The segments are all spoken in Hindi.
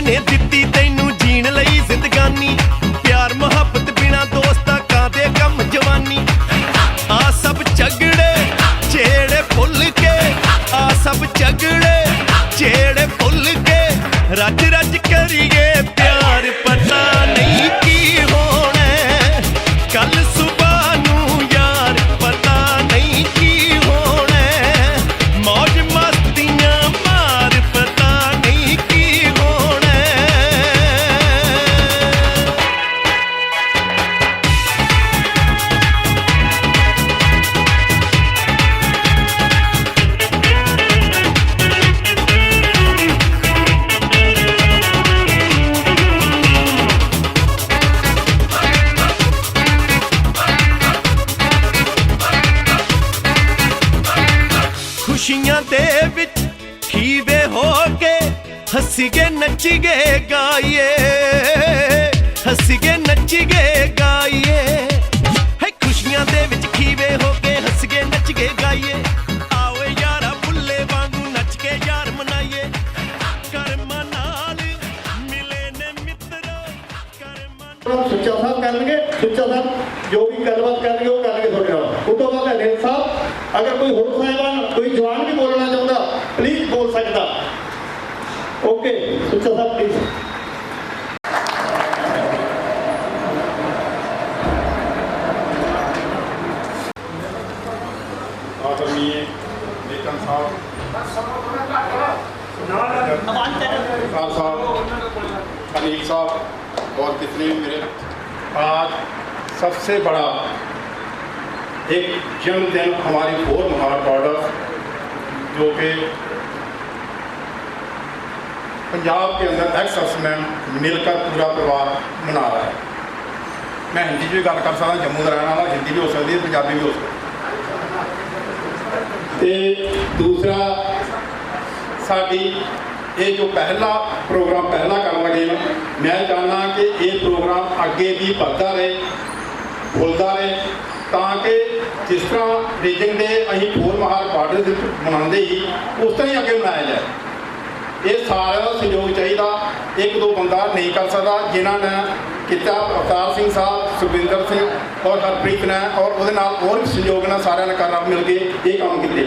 ने दित्ती तैनू जीण लई जिंदगानी प्यार मुहब्बत बिना दोस्तां कादे कम जवानी आ सब झगड़े जेड़े भुल के आ सब झगड़े जेड़े भुल के रज रज करिए प्यार पता नहीं की होना कल सुबह नू यार पता नहीं की होना मौज मस्तियां मार पता नहीं की होना खुशियां दे विच खीवे हो के हसीगे नचीगे गाइए हसीगे नचीगे गाइए है खुशियां दे विच खीवे हो के हसीगे नचगे गाइए आओ यारा बुल्ले वांगू नच के यार मनाइए करम नाल मिले ने मित्रो करम सुच्चा साहब करेंगे सुच्चा साहब जो भी गलबात करेंगे वो करेंगे थोड़े नाल उस तो बाद हरनेल साहब अगर कोई होर साहिबान कोई जवान भी बोलना चाहता प्लीज बोल सकता ओके सुच्चा साहब प्लीज आदरणीय नेतन साहब अनिल साहब और कितने मेरे आज सबसे बड़ा एक जन्मदिन हमारी फोर महार बॉर्डर जो कि पंजाब के अंदर एक्स सर्विसमैन मिलकर पूरा परिवार मना रहा है। मैं हिंदी भी गल कर सकता जम्मू का रहने वाला हिंदी भी हो सकती है पंजाबी भी हो सकती है। दूसरा साड़ी ये जो पहला प्रोग्राम पहला कर लगे मैं चाहना कि ये प्रोग्राम अगे भी बढ़ता रहे फुलता रहे ताकि जिस तरह रीजन डे अं फोर महार बॉर्डर मनाते ही उस तरह ही अगे मनाया जाए। ये सारे का सहयोग चाहिए एक दो बंदा नहीं कर सकता जिन्होंने किया अवतार सिंह साहब सुखविंदर सिंह और हरप्रीत ने और वो और भी सहयोग ने सारे ने कर मिल के ये काम किए।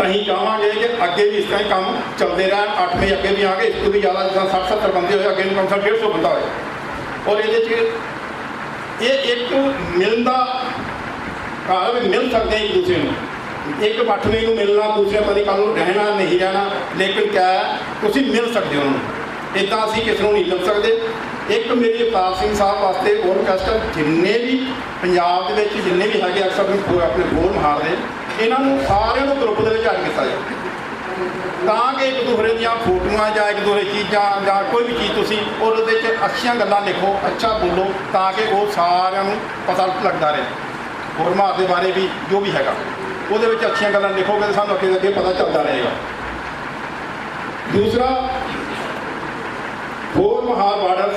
अं चाहवागे कि अगे भी इस तरह काम चलते रहन 8 मई अगे भी आगे इस तो भी ज़्यादा जिस 60-70 बंदे हो अगे कम से कम 150 बंदा हो और ये एक मिलना घर भी मिल सकते हैं एक दूसरे में एक 8 मई को मिलना दूसरे पता कल रहना नहीं रहना लेकिन क्या है तुम मिल सकते हो उन्होंने इदा असी किसी को नहीं मिल सकते। एक मेरी अवतार सिंह साहब वास्ते और रिक्वेस्ट जिन्ने भी पंजाब के जिन्ने भी है अक्सर अपने फोर महार के इन्हों सारे ग्रुप के ऐड किया जाए ताकि एक दूसरे दी फोटोआं या एक दूसरे चीज़ां या कोई भी चीज़ तुम और अच्छियां गल्लां लिखो अच्छा बोलो ताकि वो सारिਆਂ ਨੂੰ पता लगता रहे फोर महार के बारे भी जो भी हैगा वो अच्छियां गल्लां लिखोगे तो सानूं अगे अगे पता चलता रहेगा। दूसरा फोर महार बॉर्डर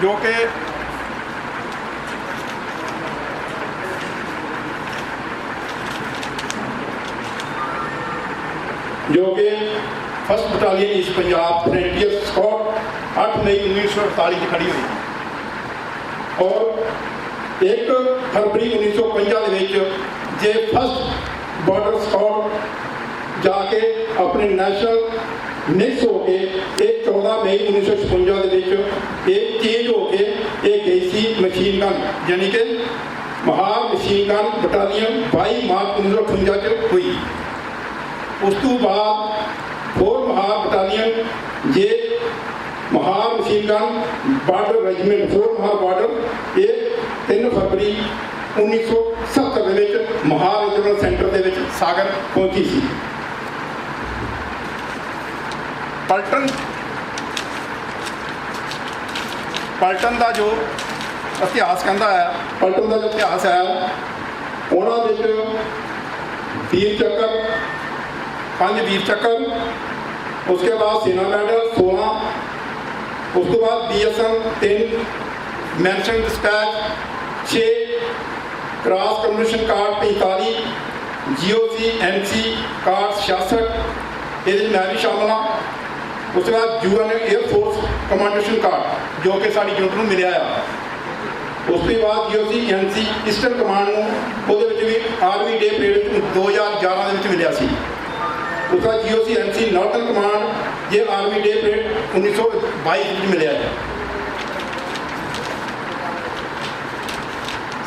जो कि first battalion east Punjab frontier squad 8 मई 1948 खड़ी हुई और 1 फरवरी 1950 जे फर्स्ट बॉर्डर स्क्वाड जाके अपने नेशनल मिक्स होके एक 14 मई 1956 एक चेंज होके एक गई सी मशीन गन यानी कि महार मशीन गन बटालियन 22 मार्च 1958 हुई। उस तो बाद फोर महार बटालियन ये Mahar machine gun border regiment four Mahar border ये 3 फरवरी 1970 महार रीजनल सेंटर के सागर पहुंची सी। पलटन का जो इतिहास कहता है पलटन का जो इतिहास है उन्होंने वीर चक्कर 5 वीर चक्कर उसके बाद सेना मेडल 16 उस तो बाद BSN 3 mention dispatch 6 cross communication card 45 GOC MC card 66 ये मैं भी शामिल हाँ। उसके बाद UN एयरफोर्स कमांडेशन कार्ड जो कि साड़ी यूनिट में मिले आ। उसके बाद GOC NC ईस्टर्न कमांड भी आर्मी डे परेड 2011 मिले सी। उसका GOC NC नॉर्थन कमांड ये आर्मी डे परेड 1922 मिले है।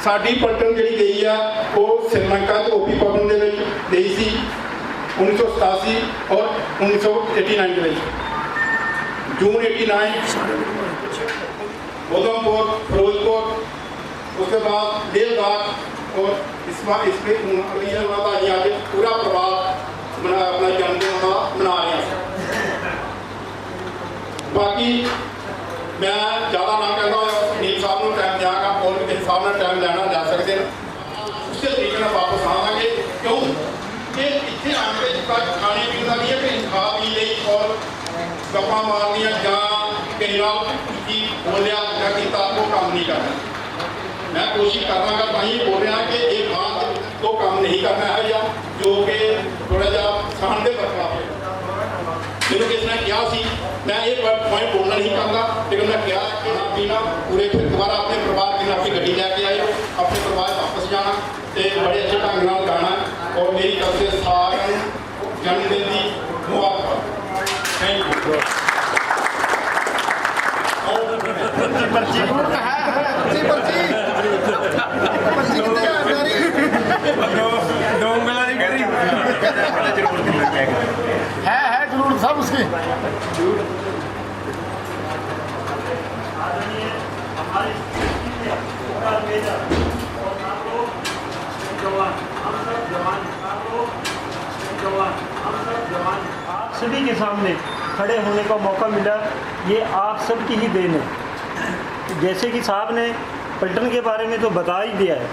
साडी पलटन जी गई है वो श्रीलंका तो OP भवन गई सी 1987 और 1989 जून 89 उधमपुर फिरोजपुर उसके बाद देवदार और इस बार इसके आज पूरा परिवार अपना जन्मदिन मना रहे हैं। बाकी मैं ज़्यादा ना कहता नील साहब को टाइम देंगा और भी किसी साहब ने टाइम लेना ले सकते हैं उस तरीके वापस आवांगे क्यों कि इतने आने खाने पीने का नहीं है कि खा पी ली और गप्पा मारनिया की बोलिया या किया वो काम नहीं करना। मैं कोशिश करना ताही बोल रहा कि एक बात तो काम नहीं करना है या जो कि थोड़ा जा सहन के बरखलाफ है। मैंने किसने क्या सी मैं एक बार पॉइंट बोलना नहीं चाहता लेकिन मैं क्या खाना पीना पूरे फिर दोबारा अपने परिवार के अपनी गड्डी लैके आए अपने परिवार वापस जाना तो बड़े अच्छे ढंग नाल जाना और मेरी तरफ से सारे जन्मदिन की मुबारक। Thank you. है जरूर सब उसकी आप सभी के सामने खड़े होने का मौका मिला ये आप सब की ही देन है। जैसे कि साहब ने पलटन के बारे में तो बता ही दिया है,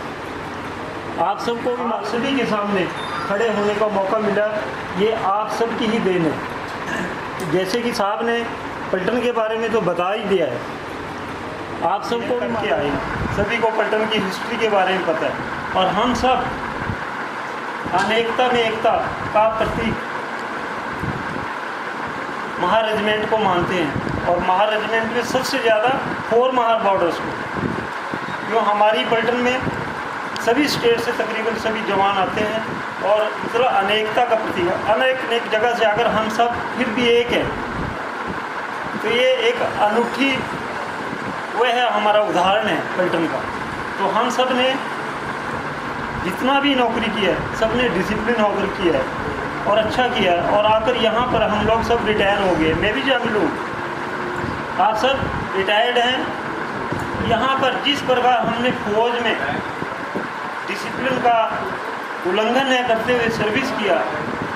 आप सबको भी सभी के सामने खड़े होने का मौका मिला ये आप सब की ही देन है। जैसे कि साहब ने पलटन के बारे में तो बता ही दिया है, आप सबको भी क्या है सभी को पलटन की हिस्ट्री के बारे में पता है और हम सब अनेकता में एकता का प्रतीक महार रेजिमेंट को मानते हैं और महार रेजिमेंट में सबसे ज़्यादा 4 महार बॉर्डर्स को जो हमारी पलटन में सभी स्टेट से तकरीबन सभी जवान आते हैं और मतलब अनेकता का प्रतीक है। अनेक जगह से अगर हम सब फिर भी एक हैं तो ये एक अनूठी वह है हमारा उदाहरण है पलटन का। तो हम सब ने जितना भी नौकरी किया है सब ने डिसिप्लिन होकर किया है और अच्छा किया है और आकर यहाँ पर हम लोग सब रिटायर हो गए, मैं भी शामिल हूँ। आप सब रिटायर्ड हैं। यहाँ पर जिस प्रकार हमने फौज में डिसिप्लिन का उल्लंघन है करते हुए सर्विस किया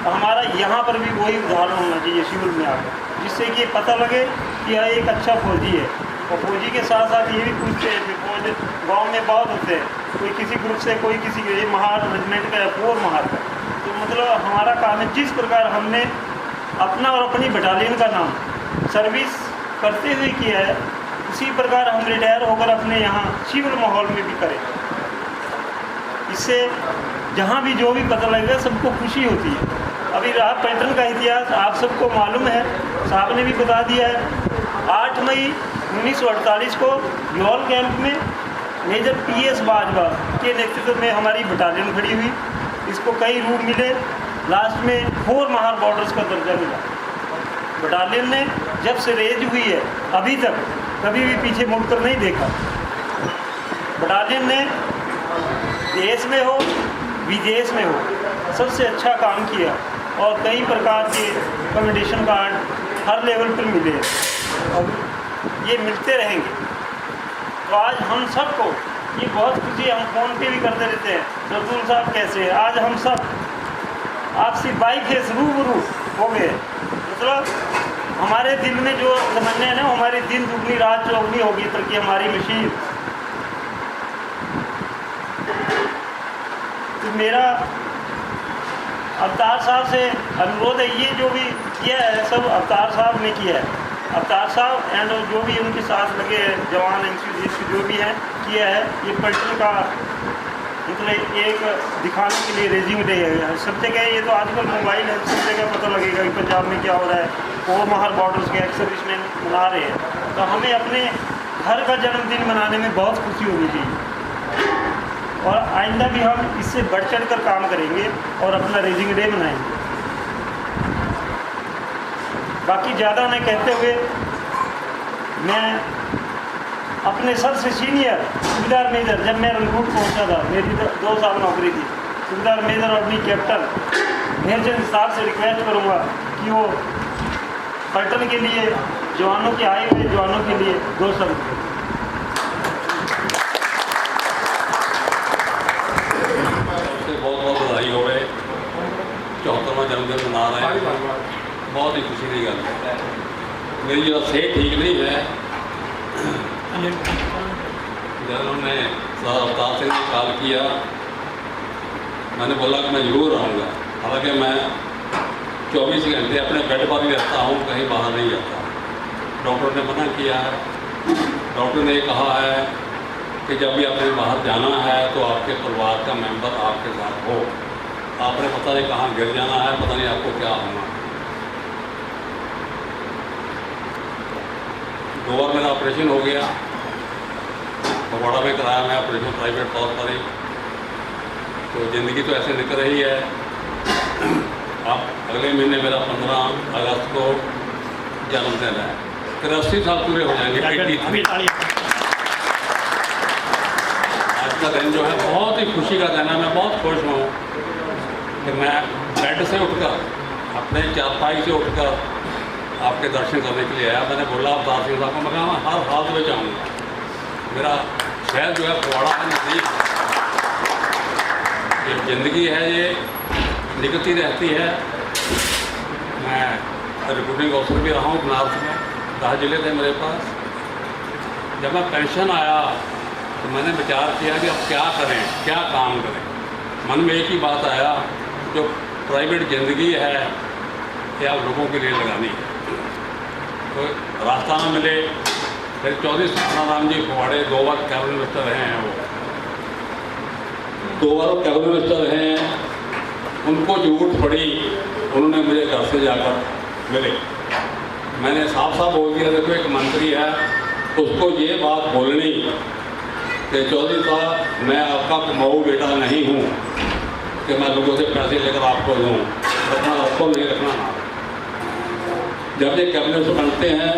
तो हमारा यहाँ पर भी वही उदाहरण होना चाहिए सिविल में आकर, जिससे कि पता लगे कि यह एक अच्छा फौजी है। और फौजी के साथ साथ ये भी पूछते हैं कि फौज गाँव में बहुत होते हैं, कोई किसी ग्रुप से कोई किसी के महार रेजिमेंट का है 4 महार का। तो मतलब हमारा काम है जिस प्रकार हमने अपना और अपनी बटालियन का नाम सर्विस करते हुए किया है उसी प्रकार हम रिटायर होकर अपने यहाँ सिविल माहौल में भी करें। इससे जहाँ भी जो भी पता लगेगा सबको खुशी होती है। अभी रहा पलटन का इतिहास आप सबको मालूम है, साहब ने भी बता दिया है। 8 मई 1948 को यौल कैंप में मेजर PS बाजवा के नेतृत्व में हमारी बटालियन खड़ी हुई। इसको कई रूप मिले, लास्ट में 4 महार बॉर्डर्स का दर्जा मिला। बटालियन ने जब से रेज हुई है अभी तक कभी भी पीछे मुड़कर नहीं देखा। बटालियन ने देश में हो विदेश में हो सबसे अच्छा काम किया और कई प्रकार के कमेंडेशन कार्ड हर लेवल पर मिले और ये मिलते रहेंगे। तो आज हम सबको ये बहुत खुशी, हम फ़ोन पे भी करते रहते हैं रसूल साहब कैसे हैं। आज हम सब आपसे बाई फेस रूबरू हो गए। मतलब हमारे दिल में जो तमन्ना है ना हमारी दिन दुगनी रात चौगनी होगी ताकि हमारी मशीन। तो मेरा अवतार साहब से अनुरोध है, ये जो भी किया है सब अवतार साहब ने किया है। अवतार साहब एंड जो भी उनके साथ लगे जवान जो भी हैं किया है। ये पलटन का मतलब एक दिखाने के लिए रेजिंग डे है। सब जगह ये तो आजकल मोबाइल है, सब जगह पता लगेगा कि पंजाब में क्या हो रहा है। और महार बॉर्डर्स के एक्स सर्विसमैन मना रहे हैं, तो हमें अपने घर का जन्मदिन मनाने में बहुत खुशी होनी चाहिए। और आइंदा भी हम इससे बढ़ चढ़ कर काम करेंगे और अपना रेजिंग डे मनाएंगे। बाकी ज़्यादा न कहते हुए मैं अपने सबसे सीनियर सूबेदार मेजर, जब मैं रंगूट पहुंचा था, मेरी 2 साल नौकरी थी, सूबेदार मेजर और अपनी कैप्टन मेजर साहब से रिक्वेस्ट करूंगा कि वो पलटन के लिए जवानों के आए हुए जवानों के लिए 2 शब्द। बहुत बहुत बधाई हो गए, 74वां जन्मदिन मना रहे हैं, बहुत ही खुशी की गल है। मेरी जो सेहत ठीक नहीं है, जब उन्होंने सरदार अवतार सिंह ने कॉल किया, मैंने बोला कि मैं ज़रूर आऊँगा। हालांकि मैं 24 घंटे अपने बेड पर ही रहता हूँ, कहीं बाहर नहीं जाता। डॉक्टर ने मना किया है। डॉक्टर ने कहा है कि जब भी आपने बाहर जाना है तो आपके परिवार का मेंबर आपके साथ हो। आपने पता नहीं कहाँ गिर जाना है, पता नहीं आपको क्या होना। 2 बार मेरा ऑपरेशन हो गया, फगवाड़ा में कराया मैं ऑपरेशन प्राइवेट तौर पर ही। तो ज़िंदगी तो ऐसे निकल रही है। अब अगले महीने मेरा 15 अगस्त को जन्मदिन है, फिर 80 साल पूरे हो जाएंगे। 83। आज का दिन जो है बहुत ही खुशी का दिन है। मैं बहुत खुश हूँ कि मैं बेड से उठकर, अपने चारपाई से उठकर आपके दर्शन करने के लिए आया। मैंने बोला अवतार सिंह साहब को, मैं कहा हर हालत में जाऊँगा। मेरा शहर जो है फगवाड़ा है, नज़दीक। ये ज़िंदगी है, ये निकलती रहती है। मैं रिक्रूटिंग ऑफिसर भी रहा हूँ बनारस में, 10 जिले थे मेरे पास। जब मैं पेंशन आया तो मैंने विचार किया कि अब क्या करें, क्या काम करें। मन में एक ही बात आया, जो प्राइवेट ज़िंदगी है ये आप लोगों के लिए लगानी है। तो रास्ता में मिले, फिर चौधरी सतनाराम जी फगवाड़े 2 बार कैबिनेट मिनिस्टर रहे हैं। वो 2 बार कैबिनेट मिनिस्टर रहे हैं। उनको जरूरत पड़ी, उन्होंने मुझे घर से जाकर मिले। मैंने साफ साफ बोल दिया, देखो एक मंत्री है, उसको ये बात बोलनी कि चौधरी साहब मैं आपका कमाऊ बेटा नहीं हूँ कि मैं लोगों से पैसे लेकर आपको दूँ, रखना आपको नहीं रखना ना। जब ये कैबिनेट से बनते हैं,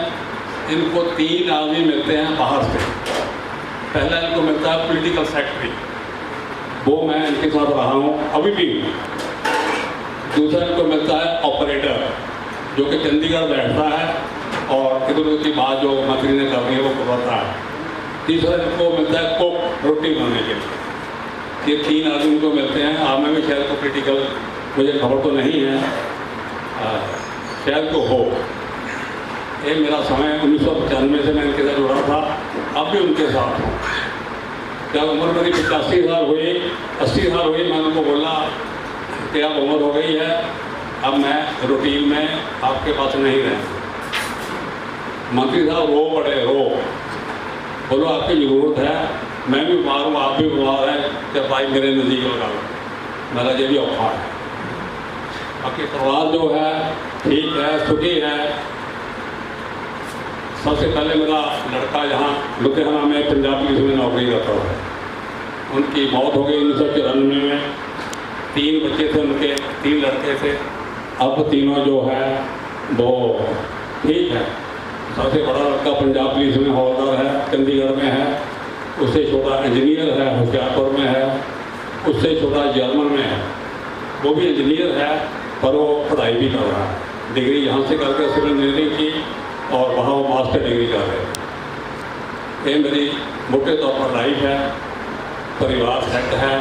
इनको 3 आदमी मिलते हैं बाहर से। पहला इनको मिलता है पॉलिटिकल सेक्रेटरी, वो मैं इनके साथ रहा हूँ, अभी भी हूँ। दूसरा इनको मिलता है ऑपरेटर, जो कि चंडीगढ़ बैठता है और इधर उधर की बात जो मंत्री ने करनी है वो करवाता है। तीसरा इनको मिलता है कुक, रोटी बनाने के लिए। ये 3 आदमी इनको मिलते हैं। आप में भी शायद को पॉलिटिकल मुझे खबर तो नहीं है, शायद को हो। ये मेरा समय 1995 से मैं इनके साथ जुड़ा था, अब भी उनके साथ हूँ। जब उम्र मेरी 85 साल हुई, 80 साल हुई, मैंने उनको बोला कि अब उम्र हो गई है, अब मैं रूटीन में आपके पास नहीं रहूँ। मंत्री साहब रो पड़े, रो बोलो आपकी ज़रूरत है, मैं भी बीमार हूँ, आप भी बीमार हैं, जब भाई मेरे नज़दीक लगा लो। मेरा ये भी औखा है। बाकी परिवार जो है ठीक है, सुखी है। सबसे पहले मेरा लड़का यहाँ लुधियाना में पंजाब पुलिस में नौकरी करता है, उनकी मौत हो गई 1994 में। 3 बच्चे थे उनके, 3 लड़के थे। अब तीनों जो है वो ठीक है। सबसे बड़ा लड़का पंजाब पुलिस में हवलदार है, चंडीगढ़ में है। उससे छोटा इंजीनियर है, होशियारपुर में है। उससे छोटा जर्मन में है, वो भी इंजीनियर है, पर वो पढ़ाई भी कर रहा है। डिग्री यहाँ से करके सिविल इंजीनियरिंग की और वहाँ वो मास्टर डिग्री कर रहे हैं। ये मेरी मोटे तौर पर लाइफ है। परिवार सेट है,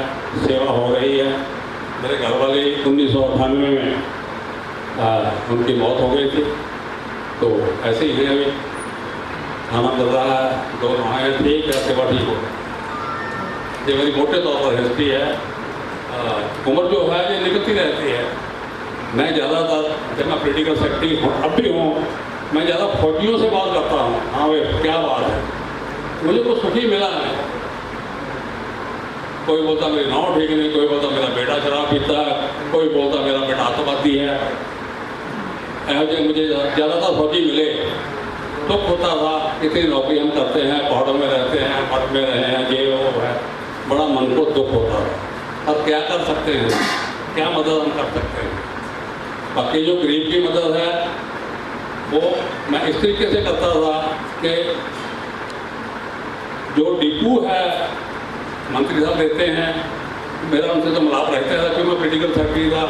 सेवा हो रही है। मेरे घर वाले 1998 में उनकी मौत हो गई थी, तो ऐसे ही है। अभी खाना चल रहा है, 2 नहाए, ठीक है, सेवा ठीक हो। ये मेरी मोटे तौर पर हिस्ट्री है। उम्र जो है ये निकलती रहती है। मैं ज़्यादातर, जब मैं पॉलिटिकल सेक्रेटरी अब भी हूँ, मैं ज़्यादा फौजियों से बात करता हूँ। हाँ भाई क्या बात है, मुझे कुछ सुखी मिला है। कोई बोलता मेरी नाव ठीक नहीं, कोई बोलता मेरा बेटा शराब पीता है, कोई बोलता मेरा बेटा आतंकवादी है। ऐसे मुझे ज़्यादातर फौजी मिले तो होता था, इतनी नौकरी हम करते हैं, पहाड़ों में रहते हैं, मठ में रहे हैं, ये वो है, बड़ा मन को दुख होता था। अब क्या कर सकते हैं, क्या मदद हम कर सकते हैं। बाकी जो गरीब की मदद है वो मैं इस तरीके से करता था कि जो डिपू है मंत्री साहब देते हैं, मेरा उनसे तो मिलाप रहता है क्योंकि मैं पोलिटिकल सेक्रेटरी था।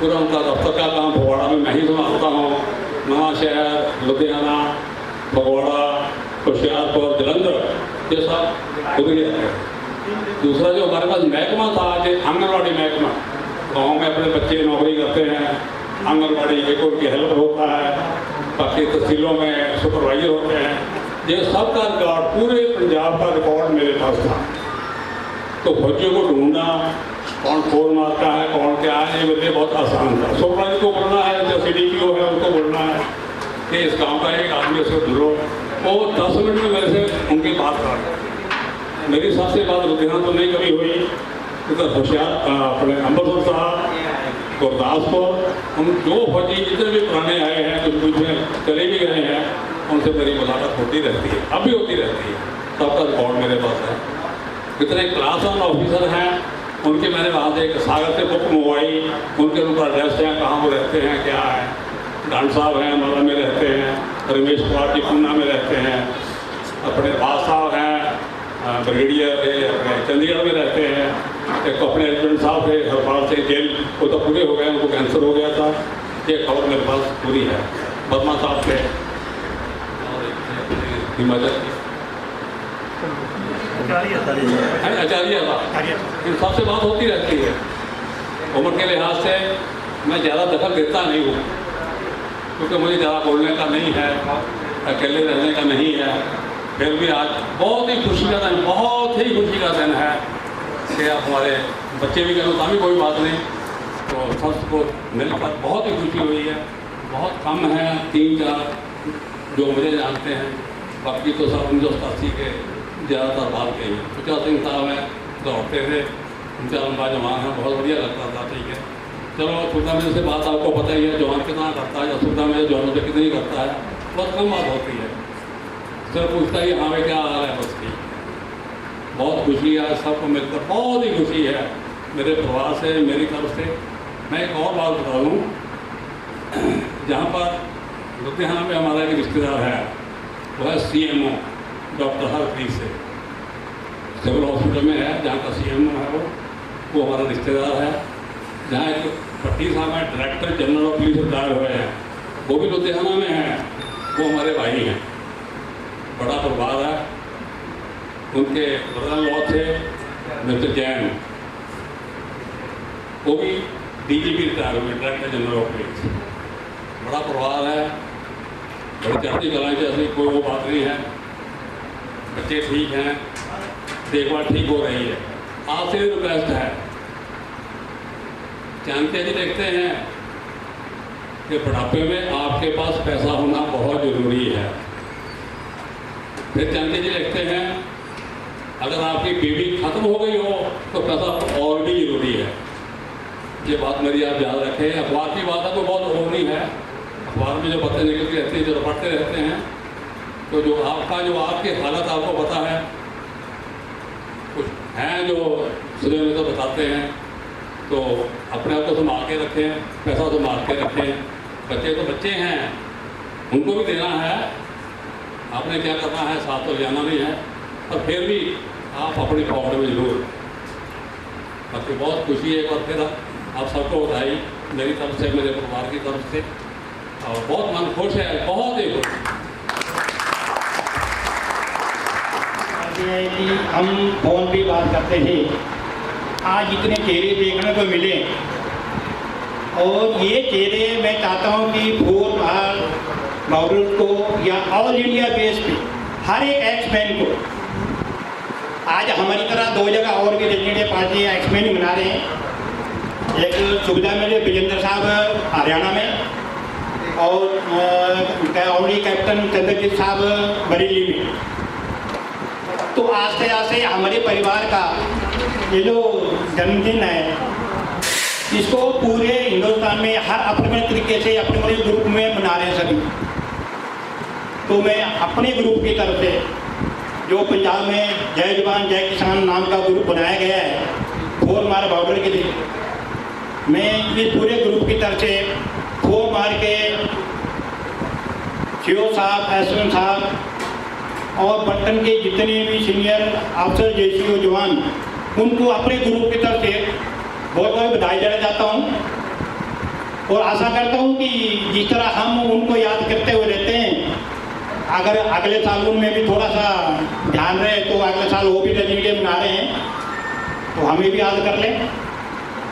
पूरा उनका दफ्तर का काम फगवाड़ा में मैं ही संभालता हूँ। नवा शहर, लुधियाना, फगवाड़ा, होशियारपुर, जलंधर, ये सब खुद ही रहते हैं। दूसरा जो हमारे पास महकमा था, जो आंगनबाड़ी महकमा, गाँव में अपने बच्चे नौकरी करते हैं, आंगनबाड़ी एक उनकी हेल्प होता है, बाकी तहसीलों में सुपरवाइजर होते हैं। ये सब का रिकॉर्ड, पूरे पंजाब का रिकॉर्ड मेरे पास था। तो फौजियों को ढूंढना, कौन फोन मारता है, कौन क्या है, ये मेरे लिए बहुत आसान था। सुपरवाइजर को बोलना है, जो CDPO है उसको बोलना है कि इस गांव का एक आदमी से ढूंढो, वो 10 मिनट में मेरे से उनकी बात कर। मेरी सबसे बात लुधियाना तो नहीं कभी हुई, उधर होशियार अपने अमृतसर साहब, गुरदासपुर, हम जो फौजी जितने भी पुराने आए हैं, कुछ में चले भी गए हैं, उनसे मेरी मुलाकात होती रहती है, अब भी होती रहती है। सबका रिकॉर्ड मेरे पास है। कितने क्लास 1 ऑफिसर हैं, उनके मैंने वहाँ से एक सागर से बुक मंगवाई, उनके ऊपर एड्रेस हैं, कहाँ वो रहते हैं, क्या है। डांड साहब हैं, अमरा में रहते हैं, रमेश कुमार जी पूना में रहते हैं, अपने बास साहब हैं ब्रिगेडियर चंडीगढ़ में रहते हैं, एक अपने हस्बैंड साहब थे हरपाल से जेल, वो तो पूरे हो गए, उनको कैंसर हो गया था। ये खबर मेरे पास पूरी है। वर्मा साहब थे हिमाचल की, आचार्य था, इन सबसे बात होती रहती है। उम्र के लिहाज से मैं ज़्यादा दखल देता नहीं हूँ, क्योंकि मुझे ज़्यादा बोलने का नहीं है, अकेले रहने का नहीं है। फिर भी आज बहुत ही खुशी का दिन, बहुत ही खुशी का दिन है कि आप हमारे बच्चे भी करें, भी कोई बात नहीं, तो सबको मिलकर बहुत ही खुशी हुई है। बहुत कम है 3-4 जो मुझे जानते हैं, बाकी तो सब 1980 के ज़्यादातर बात के हैं। सुचा सिंह साहब हैं, दौड़ते थे, उनका लंबा जवान है, बहुत बढ़िया लगता था। ठीक है, चलो सुल्तान में से बात आपको पता ही है, जवान कितना करता है या सुल्तान में जवानों से कितनी करता है, बहुत कम बात होती है। सिर्फ पूछता ही हाँ भाई क्या हाल है, बस ठीक। बहुत खुशी है, सबको मिलकर बहुत ही खुशी है मेरे परिवार से, मेरी तरफ से। मैं एक और बात बता दूँ, जहाँ पर लुधियाना में हमारा एक रिश्तेदार है, वो है CMO डॉक्टर हरप्रीत से, सिविल हॉस्पिटल में है, जहाँ का CMO है वो हमारा रिश्तेदार है। जहाँ एक पट्टी साहब है, director general of police retire हुए हैं, वो भी लुधियाना में हैं, वो हमारे भाई हैं। बड़ा परिवार है। उनके ब्रदर लॉ थे मिस्टर जैन, वो भी DGP रिटायर हुए, डायरेक्टर जनरल ऑफ पुलिस। बड़ा परिवार है, बड़ी चढ़ती कलाएँ जैसी कोई वो बात नहीं है। बच्चे ठीक हैं, देखभाल ठीक हो रही है। आपसे रिक्वेस्ट है, जानते जी देखते हैं कि बुढ़ापे में आपके पास पैसा होना बहुत ज़रूरी है। फिर जानते जी देखते हैं, अगर आपकी बीवी खत्म हो गई हो तो पैसा और भी ज़रूरी है। ये बात मेरी आप याद रखें। अखबार की बात है तो बहुत और नहीं है, अखबार में जो बातें निकलती रहती हैं, जो पढ़ते रहते हैं, तो जो आपकी हालत आपको पता है, कुछ हैं जो सुने में तो बताते हैं, तो अपने आप को संभाल के रखें, पैसा संभाल के रखें। बच्चे तो बच्चे हैं, उनको भी देना है, आपने क्या करना है, साथ तो जाना नहीं है, पर फिर भी आप अपनी पॉकेट में जरूर। बाकी बहुत खुशी है एक बार फिर आप सबको बधाई मेरी तरफ से, मेरे परिवार की तरफ से, और बहुत मन खुश है, बहुत ही खुश। है कि हम फोन पे बात करते थे, आज इतने चेहरे देखने को मिले, और ये चेहरे मैं चाहता हूँ कि 4 बार मॉडल को या ऑल इंडिया बेस पे हर एक एक्समैन को, आज हमारी तरह 2 जगह और भी रेजिडेंट पार्टी एक्समैन बना रहे हैं। एक सुविधा मेरे विजेंद्र साहब हरियाणा में, और कैप्टन चंद्रजीत साहब बरेली में। तो आस्ते आस्ते हमारे परिवार का ये जो जन्मदिन है इसको पूरे हिंदुस्तान में हर अपने तरीके से अपने अपने ग्रुप में मना रहे हैं सभी। तो मैं अपने ग्रुप की तरफ से जो पंजाब में जय जवान जय किसान नाम का ग्रुप बनाया गया है 4 मार बॉर्डर के लिए, मैं इस पूरे ग्रुप की तरफ से 4 मार के CO साहब, SN साहब और पट्टन के जितने भी सीनियर अफसर JCO जवान, उनको अपने ग्रुप की तरफ से बहुत बहुत बधाई देना चाहता हूँ और आशा करता हूँ कि जिस तरह हम उनको याद करते हुए रहते हैं, अगर अगले साल उनमें भी थोड़ा सा ध्यान रहे तो अगले साल वो भी रेजिडेंट डे मना रहे हैं तो हमें भी याद कर लें,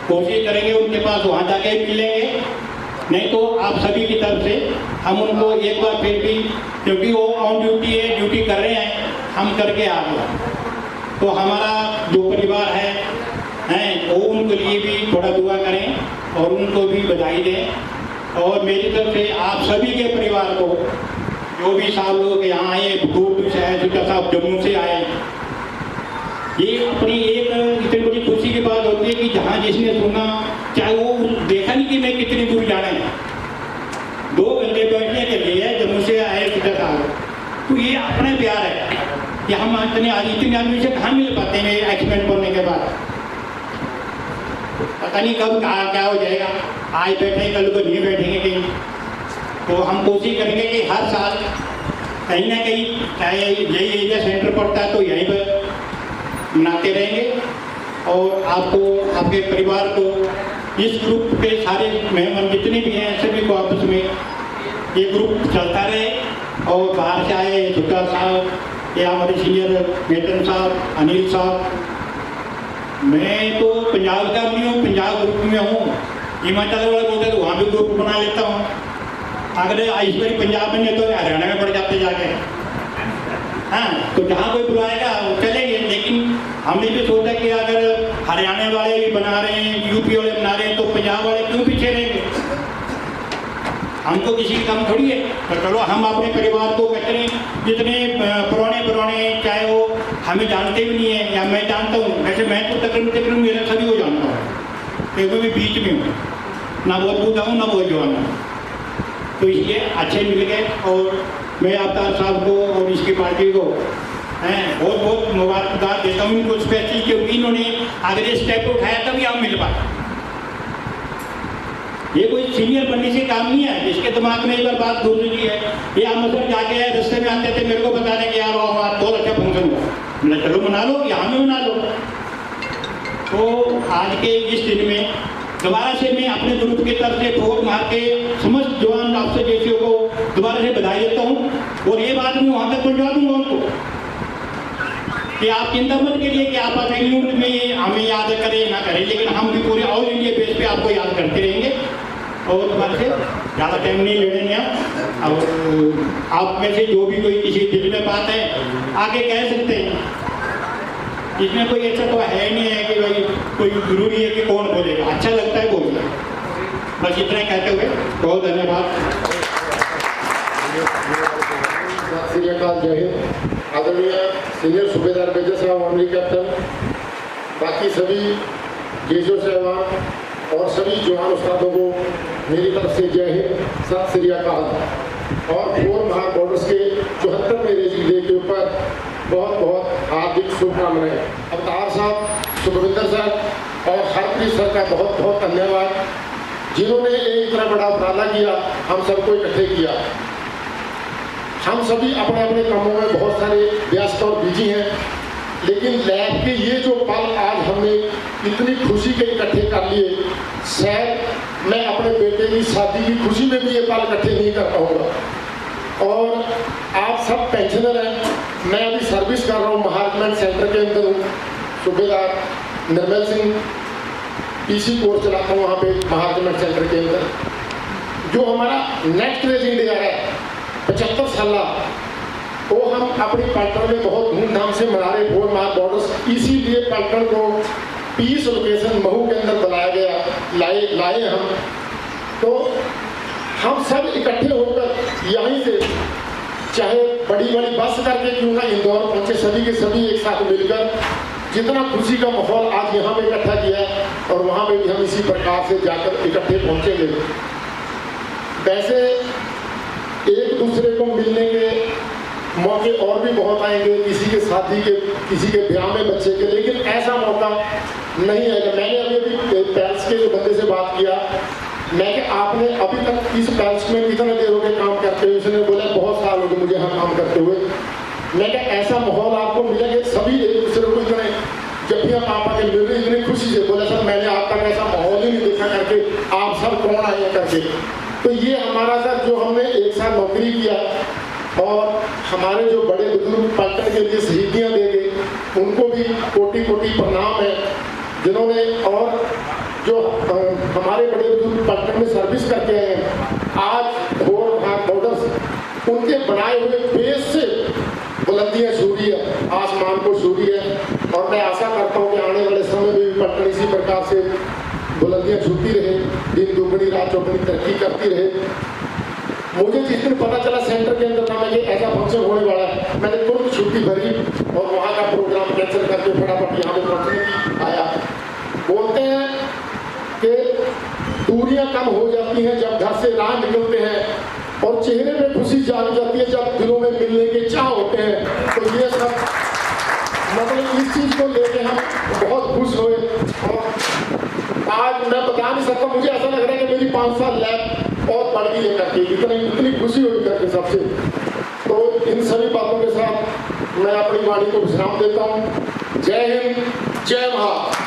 कोशिश करेंगे उनके पास वहाँ जाके मिल लेंगे। नहीं तो आप सभी की तरफ से हम उनको एक बार फिर भी, क्योंकि वो ऑन ड्यूटी है, ड्यूटी कर रहे हैं, हम करके आ गए, तो हमारा जो परिवार है वो उनके लिए भी थोड़ा दुआ करें और उनको भी बधाई दें। और मेरी तरफ से आप सभी के परिवार को, जो भी साहब लोग यहाँ आए, दूर दूर से आए, सुचा साहब जम्मू से आए, ये अपनी एक इतनी बड़ी खुशी की बात होती है कि जहाँ जिसने सुना, चाहे वो देखा नहीं कि मैं कितनी दूर जाना है, 2 घंटे बैठने के लिए जम्मू से आए सुचा साहब, तो ये अपना प्यार है कि हम इतने आदमी से कहाँ मिल पाते हैं एक्सपेरिमेंट करने के बाद। पता नहीं कब कहाँ क्या हो जाएगा, आज बैठे कल को नहीं बैठेंगे कहीं। तो हम कोशिश करेंगे कि हर साल कहीं ना कहीं, चाहे यही एरिया सेंटर पड़ता है तो यहीं पर मनाते रहेंगे। और आपको, आपके परिवार को, इस ग्रुप के सारे मेहमान जितने भी हैं सभी को आपस में ये ग्रुप चलता रहे। और बाहर से आए सुल्तान साहब या हमारे सीनियर मेटन साहब, अनिल साहब, मैं तो पंजाब का नहीं हूँ, पंजाब ग्रुप में हूँ, हिमाचल वाले बोलते तो वहाँ भी ग्रुप बना लेता हूँ। अगर इस बार पंजाब में नहीं तो हरियाणा में पड़ जाते जाके, हाँ, तो जहाँ कोई बुलाएगा वो चलेंगे। लेकिन हमने भी सोचा कि अगर हरियाणा वाले भी बना रहे हैं, यूपी वाले बना रहे हैं, तो पंजाब वाले क्यों पीछे रहेंगे? हमको किसी का काम थोड़ी है। तो चलो हम अपने परिवार को कहते हैं, जितने पुराने चाहे वो हमें जानते भी नहीं है या मैं जानता हूँ, वैसे मैं तो तकरीबन मेरा सभी को जानता हूँ, क्योंकि मैं बीच में हूँ, ना बहुत बूढ़ा हूँ ना बहुत जवान हूँ। तो इसलिए अच्छे मिल गए और मैं अवतार साहब को और इसकी पार्टी को बहुत बहुत मुबारकबाद देता हूँ इनको स्पेशली, क्योंकि इन्होंने अगर ये स्टेप उठाया तभी हम मिल पाए। ये कोई सीनियर बनने से काम नहीं है, जिसके दिमाग में एक बार बात घुस चुकी है। ये अमृतसर जाके रास्ते में आते थे मेरे को बताने कि यार हमारा बहुत अच्छा फंक्शन हुआ, मैंने चलो मना लो, यहाँ में मना लो। तो आज के इस दिन में दोबारा से मैं अपने ग्रुप की तरफ से 4 माह के समस्त जवान अफसर JCO को दोबारा से बधाई देता हूँ। और ये बात मैं वहाँ तक पहुँचा दूँगा उनको कि आप चिंता मत करिए कि आप अपनी उम्र में हमें याद करें ना करें, लेकिन हम भी पूरे ऑल इंडिया बेस पे आपको याद करते रहेंगे। और दोबारा से ज़्यादा टाइम नहीं ले लेंगे और आप में से जो भी कोई किसी दिल में बात है आगे कह सकते हैं। इसमें कोई ऐसा तो है नहीं है कि भाई कोई जरूरी है कि कौन बोलेगा, अच्छा लगता है बोलना। बस इतना कहते हुए बहुत धन्यवाद। श्री अकाल, जय हिंद। आदरणीय सीनियर सूबेदार मेजर साहब, आर्मी कैप्टन, बाकी सभी JCO साहबान और सभी जवान उस्तादों को मेरी तरफ से जय हिंद, सत श्री अकाल। और 4 माह बॉर्डर्स के 74वें रेजिंग डे के ऊपर बहुत बहुत हार्दिक शुभकामनाएं। अवतार साहब, सुखविंदर सर और हरप्रीत सर का बहुत बहुत धन्यवाद, जिन्होंने एक इतना बड़ा उपराला किया, हम सबको इकट्ठे किया। हम सभी अपने अपने कामों में बहुत सारे व्यस्त और बिजी हैं, लेकिन लैब के ये जो पल आज हमने इतनी खुशी के इकट्ठे कर लिए, शायद मैं अपने बेटे की शादी की खुशी में भी ये पल इकट्ठे नहीं कर पाऊँगा। और आप सब पेंशनर हैं, मैं अभी सर्विस कर रहा हूँ, महाराजमेंट सेंटर के अंदर हूँ, सूबेदार निर्मल सिंह PC कोर्स चलाता हूँ वहाँ पे महाराजमेंट सेंटर के अंदर। जो हमारा नेक्स्ट रेजिंग डे आ रहा है 75 साल, वो हम अपनी पलटन में बहुत धूमधाम से मना रहे 4 माह बॉर्डर्स। इसीलिए पलटन को पीस लोकेशन महू के अंदर बनाया गया, लाए हम। तो हम सब इकट्ठे होकर यहीं से, चाहे बड़ी बड़ी बस करके क्यों ना इंदौर पहुंचे, सभी के सभी एक साथ मिलकर जितना खुशी का माहौल आज यहाँ पे इकट्ठा किया है और वहाँ पे भी हम इसी प्रकार से जाकर इकट्ठे पहुँचेंगे। वैसे एक दूसरे को मिलने के मौके और भी बहुत आएंगे, किसी के शादी के, किसी के ब्याह में बच्चे के, लेकिन ऐसा मौका नहीं आएगा। मैंने अभी पैल्स के बंदे से बात किया, मैं कि आपने अभी तक इस पैल्स में कितने देर हो गए काम करते हुए? उसने बोला बहुत साल हो गए मुझे यहाँ काम करते हुए। मैं क्या ऐसा माहौल आपको मिलेगा? सभी एक दूसरे को इतने, जब भी हम आप आके मिल रहे इतनी खुशी से बोला सर मैंने आज तक ऐसा माहौल ही नहीं देखा करके, आप सब कौन आए हैं करके। तो ये हमारा सर जो हमने एक साल नौकरी किया और हमारे जो बड़े बुजुर्ग पलटन के लिए शहीदियाँ दे गए उनको भी कोटि कोटि प्रणाम है, जिन्होंने और जो हमारे बड़े बुजुर्ग पलटन में सर्विस करके आए हैं आज घोर भाग बॉर्डर्स, उनके बनाए हुए बेस से बुलंदियाँ छू रही है, आसमान को छू रही है। और मैं आशा करता हूँ कि आने वाले समय में भी पलटन इसी प्रकार से बुलंदियाँ छूती रहे, दिन दुगनी रात चौगुनी तरक्की करती रहे। मुझे जिस दिन पता चला सेंटर के अंदर ना कि ऐसा फंक्शन होने वाला है, मैंने तुरंत छुट्टी भरी और वहाँ का प्रोग्राम कैंसिल करके फटाफट यहाँ पे पहुँचने की आया। बोलते हैं कि दूरियां कम हो जाती हैं जब घर से राह निकलते हैं और चेहरे में खुशी जाग जाती है जब दिलों में मिलने के चाह होते हैं। तो ये सब मतलब इस चीज़ को लेके हम बहुत खुश हुए और आज मैं बता नहीं सकता, मुझे ऐसा लग रहा है कि मेरी 5 साल लैब और बढ़ गई है करके, इतनी खुशी हुई करके सबसे। तो इन सभी बातों के साथ मैं अपनी वाणी को विश्राम देता हूँ। जय हिंद, जय महाराष्ट्र।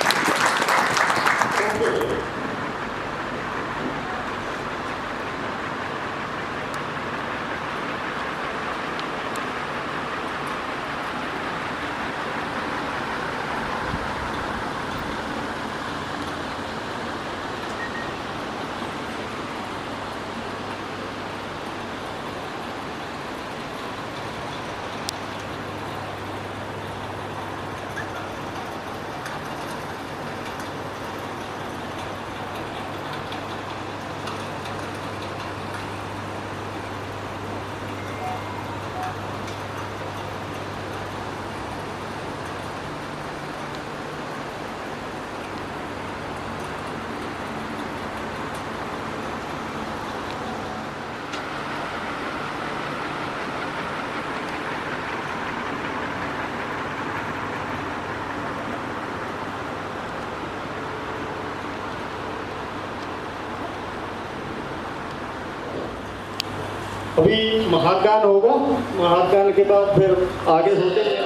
अभी महागान होगा, महागान के बाद फिर आगे सोचेंगे।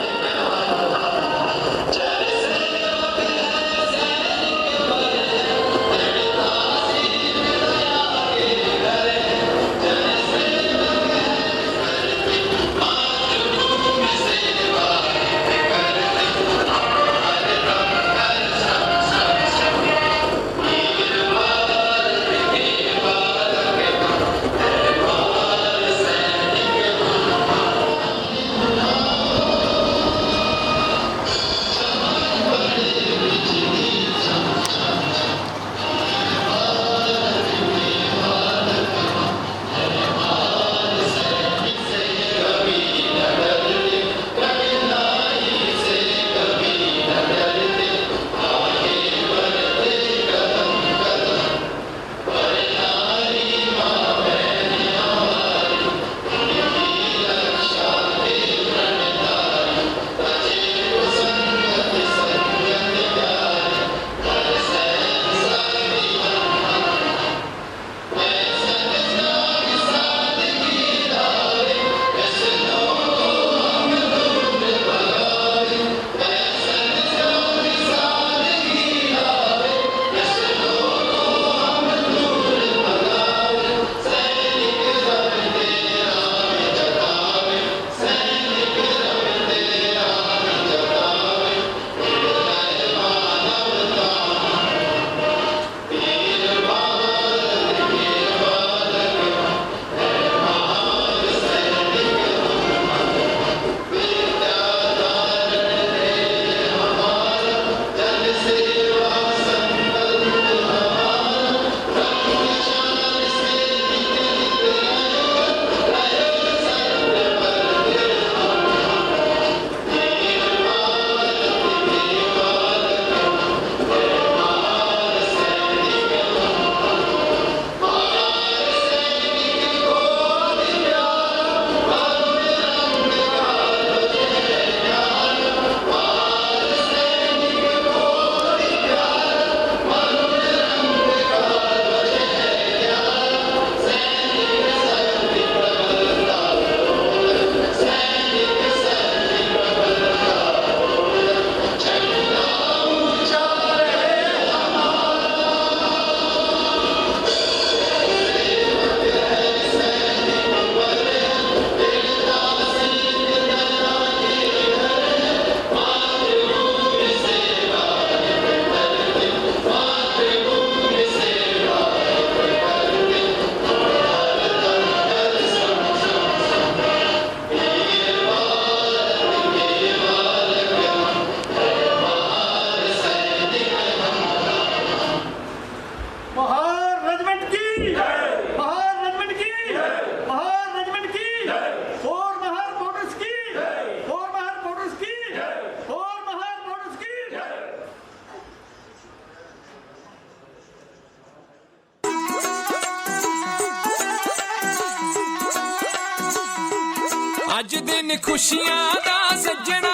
दिन खुशियां दा सज्जना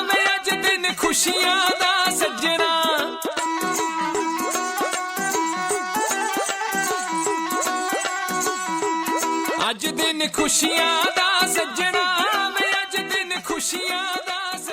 वे अज दिन खुशियां दा सज्जना अज दिन खुशियां दा सज्जना वे अज दिन खुशियां